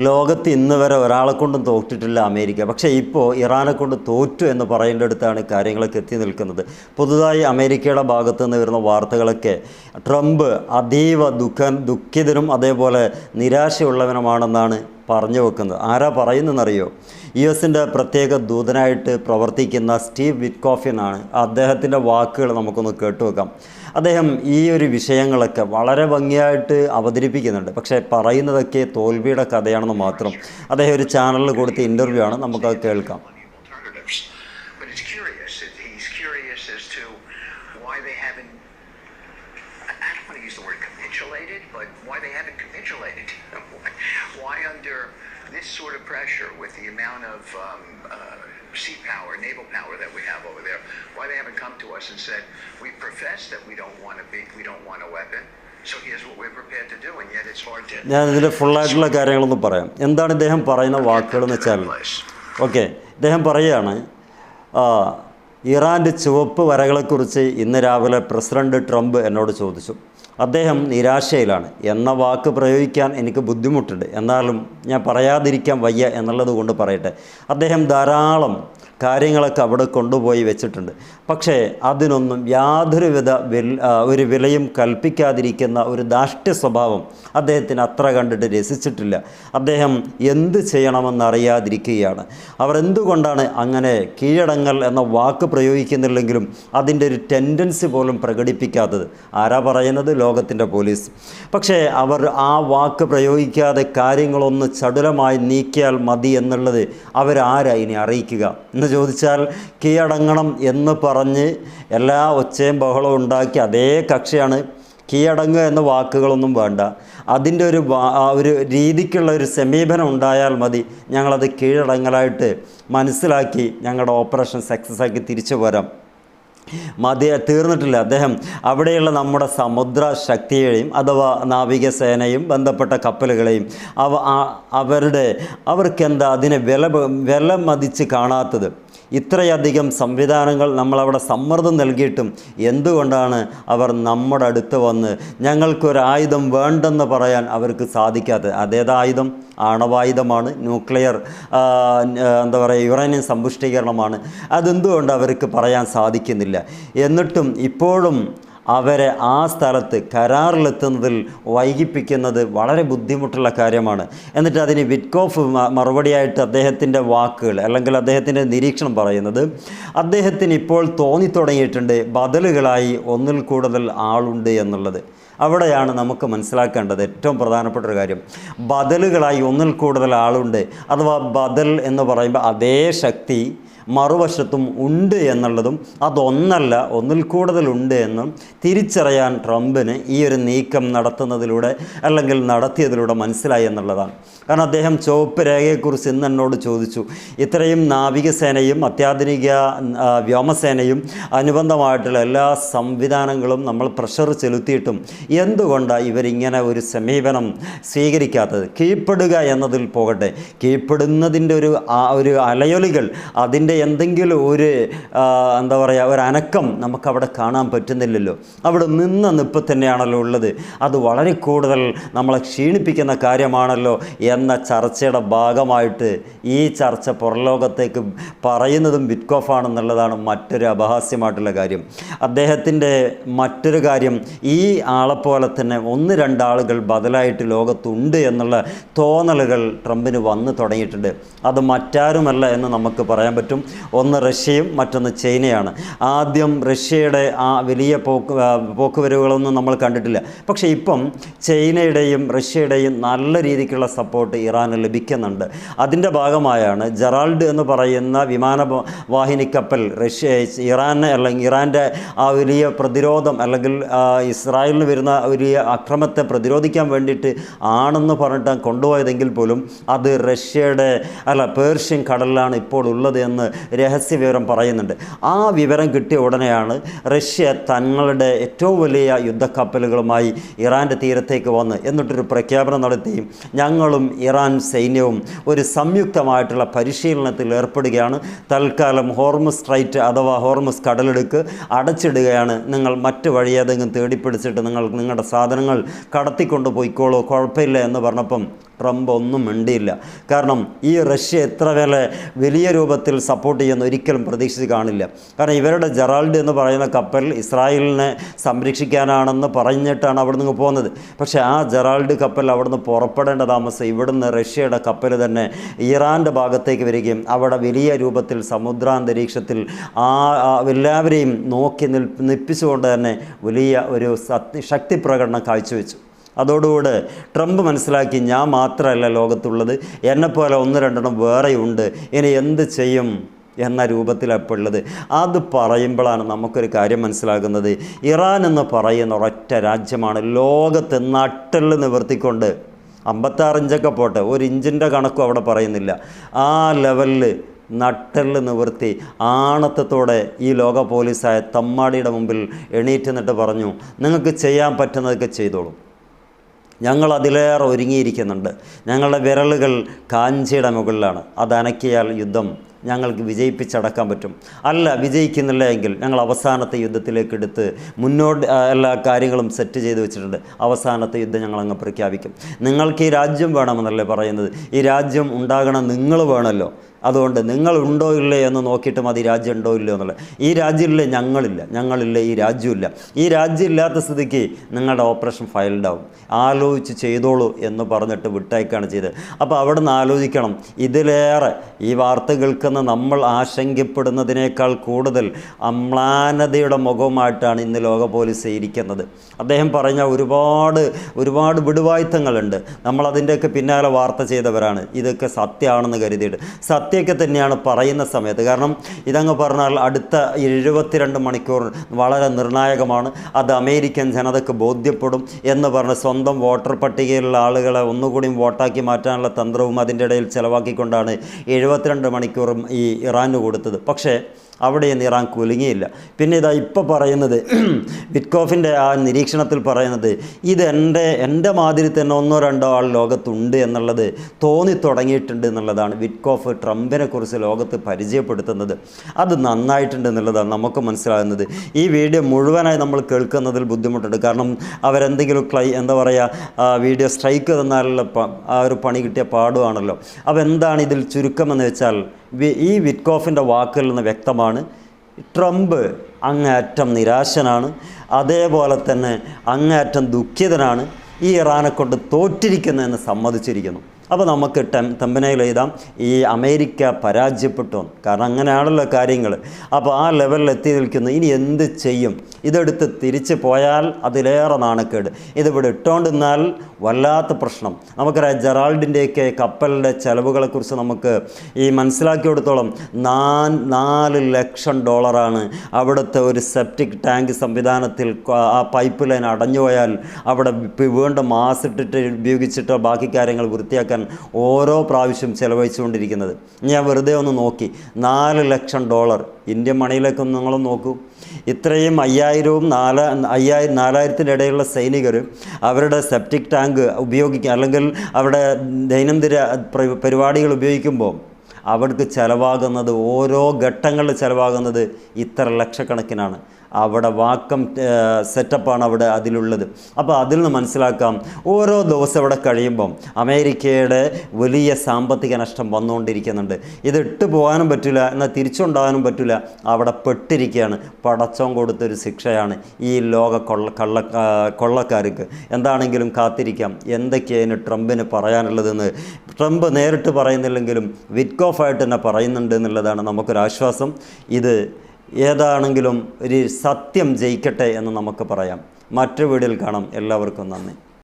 ലോകത്ത് ഇന്ന് വരെ ഒരാളെ കൊണ്ടും തോറ്റിട്ടില്ല അമേരിക്ക. പക്ഷേ ഇപ്പോൾ ഇറാനെ കൊണ്ട് തോറ്റു എന്ന് പറയേണ്ടടുത്താണ് കാര്യങ്ങളൊക്കെ എത്തി നിൽക്കുന്നത്. പുതുതായി അമേരിക്കയുടെ ഭാഗത്തു നിന്ന് വരുന്ന വാർത്തകളൊക്കെ ട്രംപ് അതീവ ദുഃഖിതനും അതേപോലെ നിരാശയുള്ളവനുമാണെന്നാണ് പറഞ്ഞു വെക്കുന്നത്. ആരാ പറയുന്നതെന്നറിയോ? US-ൻ്റെ പ്രത്യേക ദൂതനായിട്ട് പ്രവർത്തിക്കുന്ന സ്റ്റീവ് വിറ്റ്കോഫിനാണ്. അദ്ദേഹത്തിൻ്റെ വാക്കുകൾ നമുക്കൊന്ന് കേട്ടുവെക്കാം. അദ്ദേഹം ഈ ഒരു വിഷയങ്ങളൊക്കെ വളരെ ഭംഗിയായിട്ട് അവതരിപ്പിക്കുന്നുണ്ട്. പക്ഷേ പറയുന്നതൊക്കെ തോൽവിയുടെ കഥയാണെന്ന് മാത്രം. അദ്ദേഹം ഒരു ചാനലിൽ കൊടുത്ത ഇൻ്റർവ്യൂ ആണ്, നമുക്കത് കേൾക്കാം. This sort of pressure with the amount of sea power, naval power that we have over there, why they haven't come to us and said, we profess that we don't want a weapon, so here's what we're prepared to do, and yet it's hard to... ഞാൻ ഇതിൽ ഫുള്ളായിട്ടുള്ള കാര്യങ്ങളൊന്നും പറയാം. എന്താണ് ഇദ്ദേഹം പറയുന്ന വാക്കുകളെന്ന് വെച്ചാൽ, okay, ഇദ്ദേഹം പറയുകയാണ്, ഇറാൻ്റെ ചുവപ്പ് വരകളെക്കുറിച്ച് ഇന്ന് രാവിലെ പ്രസിഡന്റ് ട്രംപ് എന്നോട് ചോദിച്ചു. അദ്ദേഹം നിരാശയിലാണ്. എന്ന വാക്ക് പ്രയോഗിക്കാൻ എനിക്ക് ബുദ്ധിമുട്ടുണ്ട്, എന്നാലും ഞാൻ പറയാതിരിക്കാൻ വയ്യ എന്നുള്ളത് കൊണ്ട് പറയട്ടെ. അദ്ദേഹം ധാരാളം കാര്യങ്ങളൊക്കെ അവിടെ കൊണ്ടുപോയി വെച്ചിട്ടുണ്ട്. പക്ഷേ അതിനൊന്നും യാതൊരുവിധ ഒരു വിലയും കൽപ്പിക്കാതിരിക്കുന്ന ഒരു ധാർഷ്ട്യ സ്വഭാവം അദ്ദേഹത്തിന് അത്ര കണ്ടിട്ട് രസിച്ചിട്ടില്ല. അദ്ദേഹം എന്ത് ചെയ്യണമെന്നറിയാതിരിക്കുകയാണ്. അവർ എന്തുകൊണ്ടാണ് അങ്ങനെ കീഴടങ്ങൽ എന്ന വാക്ക് പ്രയോഗിക്കുന്നില്ലെങ്കിലും അതിൻ്റെ ഒരു ടെൻഡൻസി പോലും പ്രകടിപ്പിക്കാത്തത്? ആരാ പറയുന്നത്? ലോകത്തിൻ്റെ പോലീസ്. പക്ഷേ അവർ ആ വാക്ക് പ്രയോഗിക്കാതെ കാര്യങ്ങളൊന്ന് ചടുലമായി നീക്കിയാൽ മതി എന്നുള്ളത് അവരാരാ ഇനി അറിയിക്കുക എന്ന് ചോദിച്ചാൽ, കീഴടങ്ങണം എന്ന് പറഞ്ഞ് എല്ലാ ഒച്ചയും ബഹളവും ഉണ്ടാക്കി അതേ കക്ഷിയാണ്. കീഴടങ്ങുക എന്ന വാക്കുകളൊന്നും വേണ്ട, അതിൻ്റെ ഒരു രീതിക്കുള്ള ഒരു സമീപനം ഉണ്ടായാൽ മതി, ഞങ്ങളത് കീഴടങ്ങലായിട്ട് മനസ്സിലാക്കി ഞങ്ങളുടെ ഓപ്പറേഷൻ സക്സസ് ആക്കി തിരിച്ചു വരാം. തീർന്നിട്ടില്ല. അദ്ദേഹം അവിടെയുള്ള നമ്മുടെ സമുദ്ര ശക്തിയെയും അഥവാ നാവികസേനയും ബന്ധപ്പെട്ട കപ്പലുകളെയും അവർക്കെന്താ അതിനെ വില മതിച്ച് കാണാത്തത്? ഇത്രയധികം സംവിധാനങ്ങൾ നമ്മളവിടെ സമ്മർദ്ദം നൽകിയിട്ടും എന്തുകൊണ്ടാണ് അവർ നമ്മുടെ അടുത്ത് വന്ന് ഞങ്ങൾക്കൊരായുധം വേണ്ടെന്ന് പറയാൻ അവർക്ക് സാധിക്കാത്തത്? അതേതായുധം? ആണവായുധമാണ്, ന്യൂക്ലിയർ യുറേനിയം സമ്പുഷ്ടീകരണമാണ്. അതെന്തുകൊണ്ട് അവർക്ക് പറയാൻ സാധിക്കുന്നില്ല? എന്നിട്ടും ഇപ്പോഴും അവരെ ആ സ്ഥലത്ത് കരാറിലെത്തുന്നതിൽ വൈകിപ്പിക്കുന്നത് വളരെ ബുദ്ധിമുട്ടുള്ള കാര്യമാണ്. എന്നിട്ട് അതിന് വിറ്റ്കോഫ് മറുപടിയായിട്ട് അദ്ദേഹത്തിൻ്റെ വാക്കുകൾ അല്ലെങ്കിൽ അദ്ദേഹത്തിൻ്റെ നിരീക്ഷണം പറയുന്നത്, അദ്ദേഹത്തിന് ഇപ്പോൾ തോന്നിത്തുടങ്ങിയിട്ടുണ്ട് ബദലുകളായി ഒന്നിൽ കൂടുതൽ ആളുണ്ട് എന്നുള്ളത്. അവിടെയാണ് നമുക്ക് മനസ്സിലാക്കേണ്ടത് ഏറ്റവും പ്രധാനപ്പെട്ട ഒരു കാര്യം. ബദലുകളായി ഒന്നിൽ കൂടുതൽ ആളുണ്ട്, അഥവാ ബദൽ എന്ന് പറയുമ്പോൾ അതേ ശക്തി മറുവശത്തും ഉണ്ട് എന്നുള്ളതും, അതൊന്നല്ല ഒന്നിൽ കൂടുതലുണ്ട് എന്നും തിരിച്ചറിയാൻ ട്രംപിന് ഈ ഒരു നീക്കം നടത്തുന്നതിലൂടെ അല്ലെങ്കിൽ നടത്തിയതിലൂടെ മനസ്സിലായി എന്നുള്ളതാണ്. കാരണം അദ്ദേഹം ചുവപ്പ് രേഖയെക്കുറിച്ച് ഇന്ന് എന്നോട് ചോദിച്ചു. ഇത്രയും നാവികസേനയും അത്യാധുനിക വ്യോമസേനയും അനുബന്ധമായിട്ടുള്ള എല്ലാ സംവിധാനങ്ങളും നമ്മൾ പ്രഷർ ചെലുത്തിയിട്ടും എന്തുകൊണ്ടാണ് ഇവരിങ്ങനെ ഒരു സമീപനം സ്വീകരിക്കാത്തത്? കീഴ്പ്പെടുക എന്നതിൽ പോകട്ടെ, കീഴ്പ്പെടുന്നതിൻ്റെ ഒരു അലയൊലികൾ, അതിൻ്റെ എന്തെങ്കിലും ഒരു ഒരു അനക്കം നമുക്കവിടെ കാണാൻ പറ്റുന്നില്ലല്ലോ. അവിടെ നിപ്പ് തന്നെയാണല്ലോ ഉള്ളത്. അത് വളരെ കൂടുതൽ നമ്മളെ ക്ഷീണിപ്പിക്കുന്ന കാര്യമാണല്ലോ എന്ന ചർച്ചയുടെ ഭാഗമായിട്ട് ഈ ചർച്ച പുറലോകത്തേക്ക് പറയുന്നതും വിറ്റ്കോഫാണെന്നുള്ളതാണ് മറ്റൊരു അപഹാസ്യമായിട്ടുള്ള കാര്യം. അദ്ദേഹത്തിൻ്റെ മറ്റൊരു കാര്യം, ഈ ആളെപ്പോലെ തന്നെ 1-2 ആളുകൾ ബദലായിട്ട് ലോകത്തുണ്ട് എന്നുള്ള തോന്നലുകൾ ട്രംപിന് വന്നു തുടങ്ങിയിട്ടുണ്ട്. അത് മറ്റാരുമല്ല എന്ന് നമുക്ക് പറയാൻ പറ്റും. ഒന്ന് റഷ്യയും മറ്റൊന്ന് ചൈനയാണ്. ആദ്യം റഷ്യയുടെ ആ വലിയ പോക്കുവരവുകളൊന്നും നമ്മൾ കണ്ടിട്ടില്ല. പക്ഷേ ഇപ്പം ചൈനയുടെയും റഷ്യയുടെയും നല്ല രീതിക്കുള്ള സപ്പോർട്ട് ഇറാന് ലഭിക്കുന്നുണ്ട്. അതിൻ്റെ ഭാഗമായാണ് ജെറാൾഡ് എന്ന് പറയുന്ന വിമാനവാഹിനി കപ്പൽ ഇറാനെ അല്ലെങ്കിൽ ഇറാൻ്റെ ആ വലിയ പ്രതിരോധം അല്ലെങ്കിൽ ഇസ്രായേലിന് വരുന്ന വലിയ അക്രമത്തെ പ്രതിരോധിക്കാൻ വേണ്ടിയിട്ട് ആണെന്ന് പറഞ്ഞിട്ട് കൊണ്ടുപോയതെങ്കിൽ പോലും അത് പേർഷ്യൻ കടലിലാണ് ഇപ്പോൾ ഉള്ളത് എന്ന് രഹസ്യ വിവരം പറയുന്നുണ്ട്. ആ വിവരം കിട്ടിയ ഉടനെയാണ് റഷ്യ തങ്ങളുടെ ഏറ്റവും വലിയ യുദ്ധക്കപ്പലുകളുമായി ഇറാൻ്റെ തീരത്തേക്ക് വന്ന് എന്നിട്ടൊരു പ്രഖ്യാപനം നടത്തി, ഞങ്ങളും ഇറാൻ സൈന്യവും ഒരു സംയുക്തമായിട്ടുള്ള പരിശീലനത്തിൽ ഏർപ്പെടുകയാണ്. തൽക്കാലം ഹോർമുസ് സ്ട്രൈറ്റ് അഥവാ ഹോർമുസ് കടലിടുക്ക് അടച്ചിടുകയാണ്. നിങ്ങൾ മറ്റ് വഴി ഏതെങ്കിലും തേടിപ്പിടിച്ചിട്ട് നിങ്ങൾ നിങ്ങളുടെ സാധനങ്ങൾ കടത്തിക്കൊണ്ട് പോയിക്കോളൂ, കുഴപ്പമില്ല എന്ന് പറഞ്ഞപ്പം ട്രംപ് ഒന്നും മിണ്ടിയില്ല. കാരണം ഈ റഷ്യ എത്ര വലിയ രൂപത്തിൽ സപ്പോർട്ട് ചെയ്യുന്ന ഒരിക്കലും പ്രതീക്ഷിച്ച് കാണില്ല. കാരണം ഇവരുടെ ജെറാൾഡ് എന്ന് പറയുന്ന കപ്പൽ ഇസ്രായേലിനെ സംരക്ഷിക്കാനാണെന്ന് പറഞ്ഞിട്ടാണ് അവിടെ നിന്ന് പോകുന്നത്. പക്ഷേ ആ ജെറാൾഡ് കപ്പൽ അവിടുന്ന് പുറപ്പെടേണ്ട താമസം ഇവിടുന്ന് റഷ്യയുടെ കപ്പൽ തന്നെ ഇറാൻ്റെ ഭാഗത്തേക്ക് വരികയും അവിടെ വലിയ രൂപത്തിൽ സമുദ്രാന്തരീക്ഷത്തിൽ എല്ലാവരെയും നോക്കി നിൽപ്പിച്ചുകൊണ്ട് തന്നെ വലിയ ഒരു ശക്തി പ്രകടനം കാഴ്ചവെച്ചു. അതോടുകൂടെ ട്രംപ് മനസ്സിലാക്കി, ഞാൻ മാത്രമല്ല ലോകത്തുള്ളത്, എന്നെപ്പോലെ 1-2 വേറെയുണ്ട്, ഇനി എന്ത് ചെയ്യും എന്ന രൂപത്തിലാണ് ഇപ്പോൾ ഉള്ളത്. അത് പറയുമ്പോഴാണ് നമുക്കൊരു കാര്യം മനസ്സിലാകുന്നത്. ഇറാൻ എന്ന് പറയുന്ന ഒരൊറ്റ രാജ്യമാണ് ലോകത്ത് നട്ടെല്ല് നിവർത്തിക്കൊണ്ട് 56 ഇഞ്ചൊക്കെ പോട്ടെ, 1 ഇഞ്ചിൻ്റെ കണക്കും അവിടെ പറയുന്നില്ല, ആ ലെവലിൽ നട്ടെല്ല് നിവർത്തി ആണത്തത്തോടെ ഈ ലോക പോലീസായ തമ്മാടിയുടെ മുമ്പിൽ എണീറ്റ് നിന്നിട്ട് പറഞ്ഞു, നിങ്ങൾക്ക് ചെയ്യാൻ പറ്റുന്നതൊക്കെ ചെയ്തോളൂ, ഞങ്ങൾ അതിലേറെ ഒരുങ്ങിയിരിക്കുന്നുണ്ട്, ഞങ്ങളുടെ വിരലുകൾ കാഞ്ചിയുടെ മുകളിലാണ്, അത് അനക്കിയാൽ യുദ്ധം ഞങ്ങൾക്ക് വിജയിപ്പിച്ചടക്കാൻ പറ്റും, അല്ല വിജയിക്കുന്നില്ല എങ്കിൽ ഞങ്ങൾ അവസാനത്തെ യുദ്ധത്തിലേക്ക് എടുത്ത് മുന്നോട്ട് എല്ലാ കാര്യങ്ങളും സെറ്റ് ചെയ്ത് വെച്ചിട്ടുണ്ട്, അവസാനത്തെ യുദ്ധം ഞങ്ങളങ്ങ് പ്രഖ്യാപിക്കും. നിങ്ങൾക്ക് ഈ രാജ്യം വേണമെന്നല്ലേ പറയുന്നത്, ഈ രാജ്യം ഉണ്ടാകണം നിങ്ങൾ വേണമല്ലോ, അതുകൊണ്ട് നിങ്ങളുണ്ടോ ഇല്ലേ എന്ന് നോക്കിയിട്ട് മതി രാജ്യം ഉണ്ടോ ഇല്ലയോ എന്നുള്ളത്. ഈ രാജ്യമില്ലേ ഞങ്ങളില്ല, ഈ രാജ്യമില്ല. ഈ രാജ്യം ഇല്ലാത്ത സ്ഥിതിക്ക് നിങ്ങളുടെ ഓപ്പറേഷൻ ഫൈൽഡ് ആവും, ആലോചിച്ച് ചെയ്തോളൂ എന്ന് പറഞ്ഞിട്ട് വിട്ടയക്കാണ് ചെയ്തത്. അപ്പോൾ അവിടെ നിന്ന് ആലോചിക്കണം, ഇതിലേറെ ഈ വാർത്ത കേൾക്കുന്ന നമ്മൾ ആശങ്കപ്പെടുന്നതിനേക്കാൾ കൂടുതൽ അമ്ലാനതയുടെ മുഖവുമായിട്ടാണ് ഇന്ന് ലോക പോലീസ് ഇരിക്കുന്നത്. അദ്ദേഹം പറഞ്ഞ ഒരുപാട് വിടുവായുത്തങ്ങളുണ്ട്, നമ്മളതിൻ്റെയൊക്കെ പിന്നാലെ വാർത്ത ചെയ്തവരാണ്, ഇതൊക്കെ സത്യമാണെന്ന് കരുതിയിട്ട്. സത്യമൊക്കെ തന്നെയാണ് പറയുന്ന സമയത്ത്. കാരണം ഇതങ്ങ് പറഞ്ഞാൽ അടുത്ത 72 മണിക്കൂർ വളരെ നിർണായകമാണ്, അത് അമേരിക്കൻ ജനതയ്ക്ക് ബോധ്യപ്പെടും എന്ന് പറഞ്ഞ് സ്വന്തം വോട്ടർ പട്ടികയിലുള്ള ആളുകളെ ഒന്നുകൂടി വോട്ടാക്കി മാറ്റാനുള്ള തന്ത്രവും അതിൻ്റെ ഇടയിൽ ചിലവാക്കിക്കൊണ്ടാണ് 72 മണിക്കൂറും ഈ ഇറാന് കൊടുത്തത്. പക്ഷേ അവിടെയൊന്നും ഇറാൻ കുലുങ്ങിയില്ല. പിന്നെ ഇതാ ഇപ്പോൾ പറയുന്നത്, വിറ്റ്കോഫിൻ്റെ ആ നിരീക്ഷണത്തിൽ പറയുന്നത്, ഇത് എൻ്റെ മാതിരി തന്നെ 1-2 ആൾ ലോകത്തുണ്ട് എന്നുള്ളത് തോന്നി തുടങ്ങിയിട്ടുണ്ട് എന്നുള്ളതാണ് വിറ്റ്കോഫ് ട്രംപിനെ കുറിച്ച് ലോകത്ത് പരിചയപ്പെടുത്തുന്നത്. അത് നന്നായിട്ടുണ്ട് എന്നുള്ളതാണ് നമുക്ക് മനസ്സിലാകുന്നത്. ഈ വീഡിയോ മുഴുവനായി നമ്മൾ കേൾക്കുന്നതിൽ ബുദ്ധിമുട്ടുണ്ട്. കാരണം അവരെന്തെങ്കിലും വീഡിയോ സ്ട്രൈക്ക് തന്നാലുള്ള ആ ഒരു പണി കിട്ടിയ പാടുവാണല്ലോ. അപ്പോൾ എന്താണ് ഇതിൽ ചുരുക്കമെന്ന് വെച്ചാൽ, ഈ വിറ്റ്കോഫിൻ്റെ വാക്കുകളിൽ നിന്ന് വ്യക്തമാണ്, ട്രംപ് അങ്ങേയറ്റം നിരാശനാണ്, അതേപോലെ തന്നെ അങ്ങേയറ്റം ദുഃഖിതനാണ്, ഈ ഇറാനെ കൊണ്ട് തോറ്റിരിക്കുന്നതെന്ന് സമ്മതിച്ചിരിക്കുന്നു. അപ്പോൾ നമുക്ക് തമ്പനയിൽ എഴുതാം, ഈ അമേരിക്ക പരാജയപ്പെട്ടു, കാരണം അങ്ങനെയാണല്ലോ കാര്യങ്ങൾ. അപ്പോൾ ആ ലെവലിൽ എത്തി നിൽക്കുന്നു. ഇനി എന്ത് ചെയ്യും? ഇതെടുത്ത് തിരിച്ച് പോയാൽ അതിലേറെ നാണക്കേട്, ഇതിവിടെ ഇട്ടുകൊണ്ടിരുന്നാൽ വല്ലാത്ത പ്രശ്നം. നമുക്കറിയാം ജെറാൾഡിൻ്റെയൊക്കെ കപ്പലിൻ്റെ ചിലവുകളെക്കുറിച്ച് നമുക്ക് ഈ മനസ്സിലാക്കിയെടുത്തോളം $4 ലക്ഷം അവിടുത്തെ ഒരു സെപ്റ്റിക് ടാങ്ക് സംവിധാനത്തിൽ ആ പൈപ്പ് ലൈൻ അടഞ്ഞുപോയാൽ അവിടെ വീണ്ടും മാസിട്ടിട്ട് ഉപയോഗിച്ചിട്ടോ ബാക്കി കാര്യങ്ങൾ വൃത്തിയാക്കാൻ ഓരോ പ്രാവശ്യം ചിലവഴിച്ചുകൊണ്ടിരിക്കുന്നത്. ഞാൻ വെറുതെ ഒന്ന് നോക്കി, $4 ലക്ഷം ഇന്ത്യൻ മണിയിലേക്കൊന്ന് നിങ്ങളും നോക്കൂ. ഇത്രയും 4000-4000 ഇടയിലുള്ള സൈനികർ അവരുടെ സെപ്റ്റിക് ടാങ്ക് ഉപയോഗിക്കുക, അല്ലെങ്കിൽ അവരുടെ ദൈനംദിന പരിപാടികൾ ഉപയോഗിക്കുമ്പോൾ അവർക്ക് ചിലവാകുന്നത്, ഓരോ ഘട്ടങ്ങളിൽ ചിലവാകുന്നത് ഇത്ര ലക്ഷക്കണക്കിനാണ്. അവിടെ വാക്കം സെറ്റപ്പാണ് അവിടെ അതിലുള്ളത്. അപ്പോൾ അതിൽ നിന്ന് മനസ്സിലാക്കാം, ഓരോ ദിവസം ഇവിടെ കഴിയുമ്പം അമേരിക്കയുടെ വലിയ സാമ്പത്തിക നഷ്ടം വന്നുകൊണ്ടിരിക്കുന്നുണ്ട്. ഇത് ഇട്ട് പോകാനും പറ്റില്ല, എന്നാൽ തിരിച്ചുണ്ടാകാനും പറ്റില്ല, അവിടെ പെട്ടിരിക്കുകയാണ്. പടച്ചോൻ കൊടുത്തൊരു ശിക്ഷയാണ് ഈ ലോക കൊള്ളക്കാർക്ക്. എന്താണെങ്കിലും കാത്തിരിക്കാം എന്തൊക്കെയാണ് ട്രംപിന് പറയാനുള്ളതെന്ന്. ട്രംപ് നേരിട്ട് പറയുന്നില്ലെങ്കിലും വിറ്റ്കോഫായിട്ട് തന്നെ പറയുന്നുണ്ട് എന്നുള്ളതാണ് നമുക്കൊരാശ്വാസം. ഇത് ഏതാണെങ്കിലും ഒരു സത്യം ജയിക്കട്ടെ എന്ന് നമുക്ക് പറയാം. മറ്റൊരു വീഡിയോയിൽ കാണാം. എല്ലാവർക്കും നന്ദി.